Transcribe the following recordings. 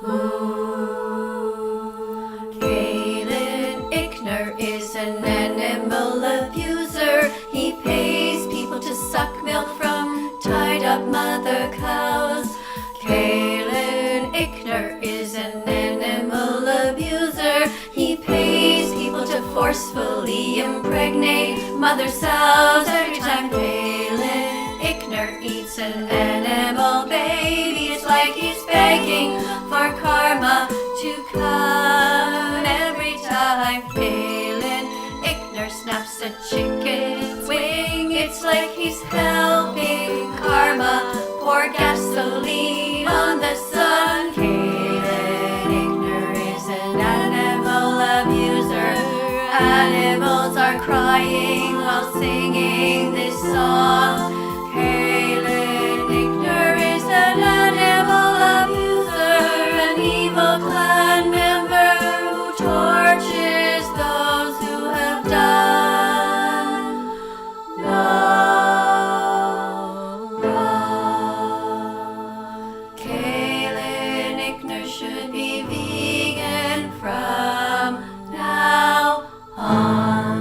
Khalin Ikner is an animal abuser. He pays people to suck milk from tied up mother cows. Khalin Ikner is an animal abuser. He pays people to forcefully impregnate mother sows. Every time Khalin Ikner eats an animal baby, it's like he's begging for karma to come. Every time Khalin Ikner snaps a chicken's wing, it's like he's helping karma pour gasoline on the sun. Khalin Ikner is an animal abuser. Animals are crying while singing this song. Khalin Ikner is an animal abuser, an evil clan member who tortures those who have done no wrong. Khalin Ikner should be vegan from now on.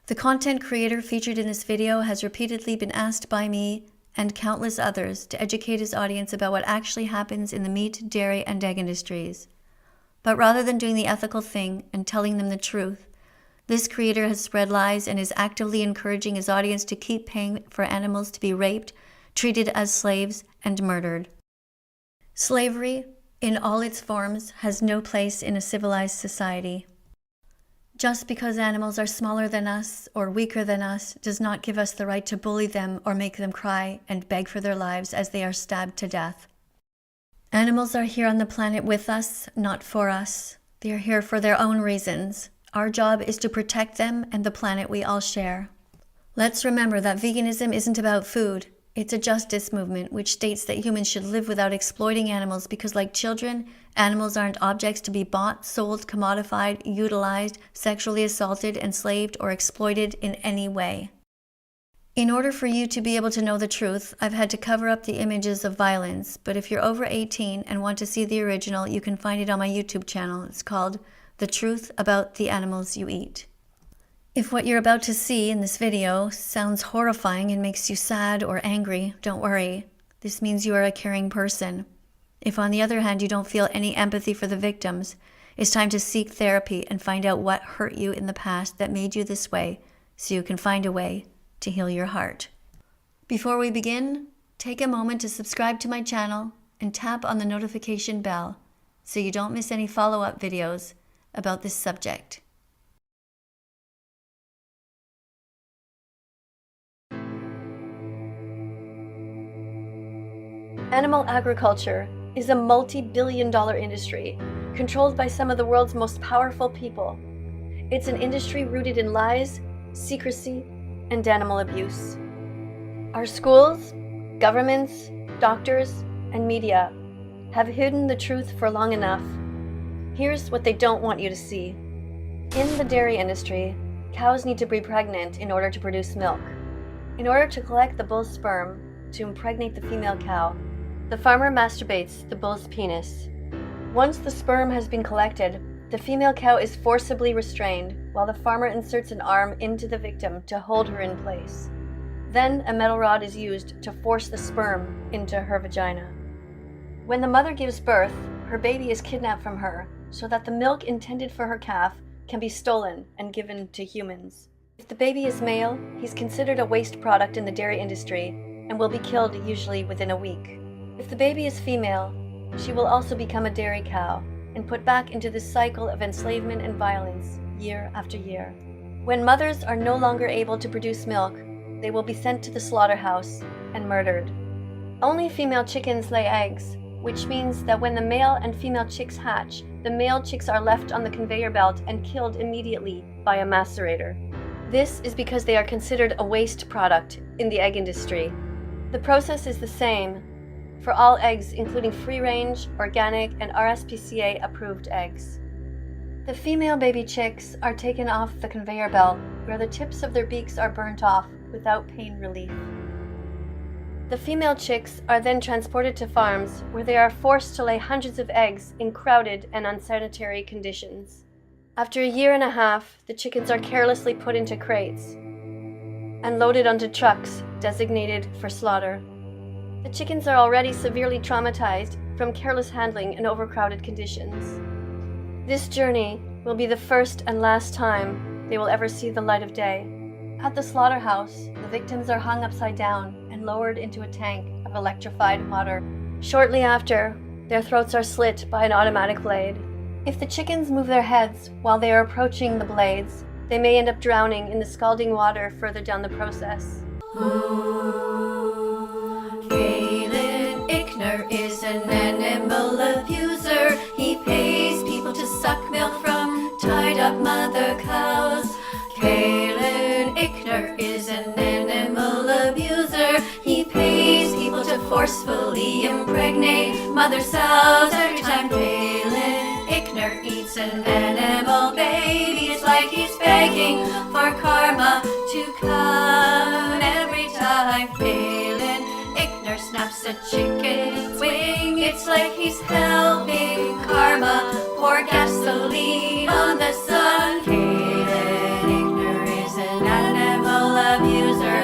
The content creator featured in this video has repeatedly been asked by me and countless others to educate his audience about what actually happens in the meat, dairy, and egg industries. But rather than doing the ethical thing and telling them the truth, this creator has spread lies and is actively encouraging his audience to keep paying for animals to be raped, treated as slaves, and murdered. Slavery, in all its forms, has no place in a civilized society. Just because animals are smaller than us or weaker than us does not give us the right to bully them or make them cry and beg for their lives as they are stabbed to death. Animals are here on the planet with us, not for us. They are here for their own reasons. Our job is to protect them and the planet we all share. Let's remember that veganism isn't about food. It's a justice movement which states that humans should live without exploiting animals because, like children, animals aren't objects to be bought, sold, commodified, utilized, sexually assaulted, enslaved, or exploited in any way. In order for you to be able to know the truth, I've had to cover up the images of violence, but if you're over 18 and want to see the original, you can find it on my YouTube channel. It's called The Truth About the Animals You Eat. If what you're about to see in this video sounds horrifying and makes you sad or angry, don't worry. This means you are a caring person. If on the other hand you don't feel any empathy for the victims, it's time to seek therapy and find out what hurt you in the past that made you this way so you can find a way to heal your heart. Before we begin, take a moment to subscribe to my channel and tap on the notification bell so you don't miss any follow-up videos about this subject. Animal agriculture is a multi-billion-dollar industry controlled by some of the world's most powerful people. It's an industry rooted in lies, secrecy, and animal abuse. Our schools, governments, doctors, and media have hidden the truth for long enough. Here's what they don't want you to see. In the dairy industry, cows need to be pregnant in order to produce milk. In order to collect the bull's sperm to impregnate the female cow, the farmer masturbates the bull's penis. Once the sperm has been collected, the female cow is forcibly restrained while the farmer inserts an arm into the victim to hold her in place. Then a metal rod is used to force the sperm into her vagina. When the mother gives birth, her baby is kidnapped from her so that the milk intended for her calf can be stolen and given to humans. If the baby is male, he's considered a waste product in the dairy industry and will be killed usually within a week. If the baby is female, she will also become a dairy cow and put back into this cycle of enslavement and violence year after year. When mothers are no longer able to produce milk, they will be sent to the slaughterhouse and murdered. Only female chickens lay eggs, which means that when the male and female chicks hatch, the male chicks are left on the conveyor belt and killed immediately by a macerator. This is because they are considered a waste product in the egg industry. The process is the same for all eggs, including free-range, organic, and RSPCA-approved eggs. The female baby chicks are taken off the conveyor belt, where the tips of their beaks are burnt off without pain relief. The female chicks are then transported to farms where they are forced to lay hundreds of eggs in crowded and unsanitary conditions. After a year and a half, the chickens are carelessly put into crates and loaded onto trucks designated for slaughter. The chickens are already severely traumatized from careless handling and overcrowded conditions. This journey will be the first and last time they will ever see the light of day. At the slaughterhouse, the victims are hung upside down and lowered into a tank of electrified water. Shortly after, their throats are slit by an automatic blade. If the chickens move their heads while they are approaching the blades, they may end up drowning in the scalding water further down the process. Khalin Ikner is an animal abuser. He pays people to suck milk from tied up mother cows. Khalin Ikner is an animal abuser. He pays people to forcefully impregnate mother sows. Every time Khalin Ikner eats an animal baby, it's like he's begging for karma to come. Every time Khalin Ikner snaps a chicken's wing, it's like he's helping karma pour gasoline on the sun. Khalin Ikner is an animal abuser.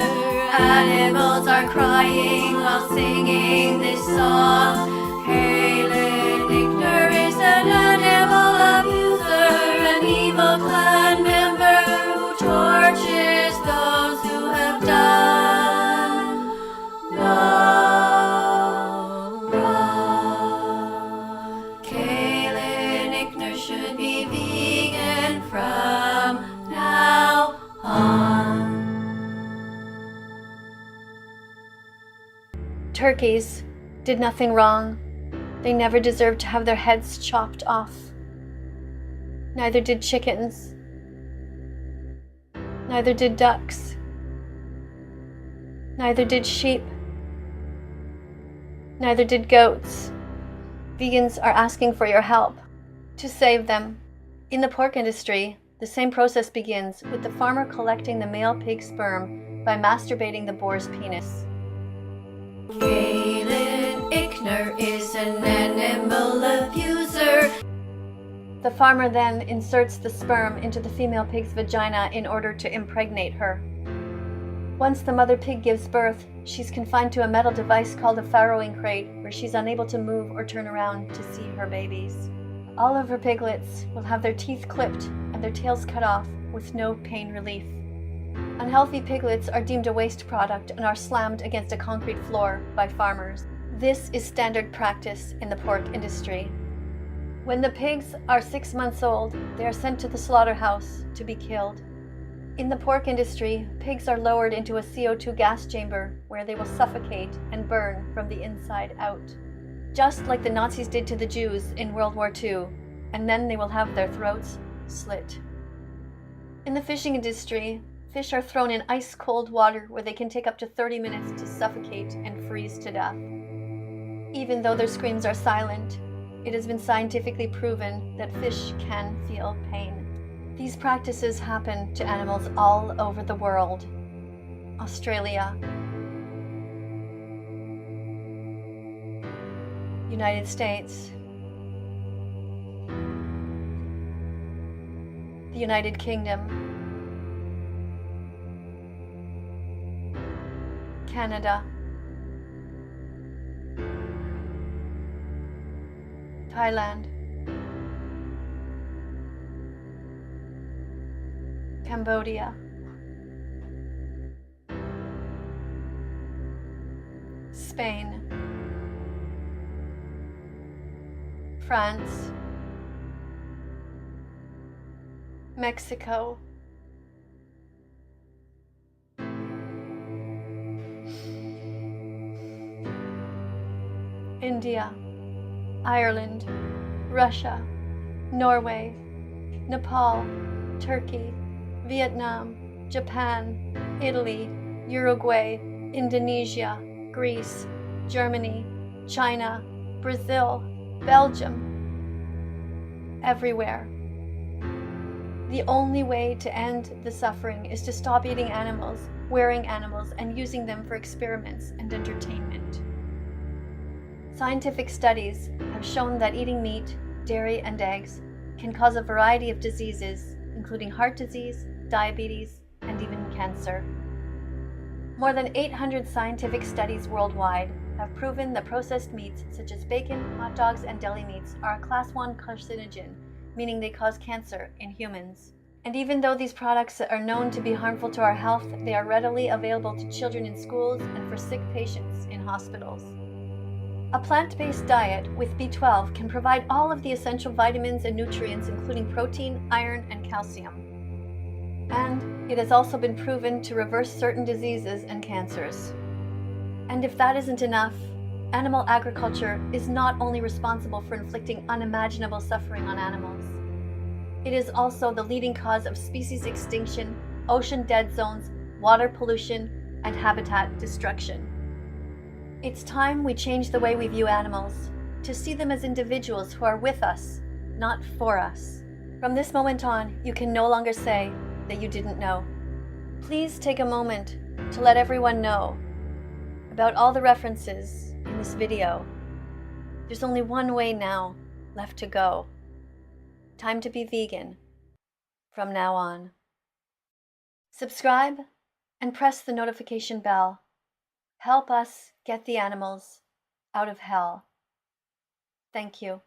Animals are crying while singing this song. Khalin Ikner is an animal abuser, an evil clan member who tortures those who have done no wrong. Khalin Ikner should be vegan from now on. Turkeys did nothing wrong. They never deserved to have their heads chopped off. Neither did chickens. Neither did ducks. Neither did sheep. Neither did goats. Vegans are asking for your help to save them. In the pork industry, the same process begins with the farmer collecting the male pig sperm by masturbating the boar's penis. Khalin Ikner is an animal abuser. The farmer then inserts the sperm into the female pig's vagina in order to impregnate her. Once the mother pig gives birth, she's confined to a metal device called a farrowing crate, where she's unable to move or turn around to see her babies. All of her piglets will have their teeth clipped and their tails cut off with no pain relief. Unhealthy piglets are deemed a waste product and are slammed against a concrete floor by farmers. This is standard practice in the pork industry. When the pigs are 6 months old, they are sent to the slaughterhouse to be killed. In the pork industry, pigs are lowered into a CO2 gas chamber where they will suffocate and burn from the inside out, just like the Nazis did to the Jews in World War II, and then they will have their throats slit. In the fishing industry, fish are thrown in ice-cold water where they can take up to 30 minutes to suffocate and freeze to death. Even though their screams are silent, it has been scientifically proven that fish can feel pain. These practices happen to animals all over the world. Australia, United States, the United Kingdom, Canada, Thailand, Cambodia, Spain, France, Mexico, India, Ireland, Russia, Norway, Nepal, Turkey, Vietnam, Japan, Italy, Uruguay, Indonesia, Greece, Germany, China, Brazil, Belgium, everywhere. The only way to end the suffering is to stop eating animals, wearing animals, and using them for experiments and entertainment. Scientific studies have shown that eating meat, dairy, and eggs can cause a variety of diseases, including heart disease, diabetes, and even cancer. More than 800 scientific studies worldwide have proven that processed meats such as bacon, hot dogs, and deli meats are a class 1 carcinogen, meaning they cause cancer in humans. And even though these products are known to be harmful to our health, they are readily available to children in schools and for sick patients in hospitals. A plant-based diet with B12 can provide all of the essential vitamins and nutrients, including protein, iron, and calcium. And it has also been proven to reverse certain diseases and cancers. And if that isn't enough, animal agriculture is not only responsible for inflicting unimaginable suffering on animals, it is also the leading cause of species extinction, ocean dead zones, water pollution, and habitat destruction. It's time we change the way we view animals, to see them as individuals who are with us, not for us. From this moment on, you can no longer say that you didn't know. Please take a moment to let everyone know about all the references in this video. There's only one way now left to go. Time to be vegan from now on. Subscribe and press the notification bell. Help us get the animals out of hell. Thank you.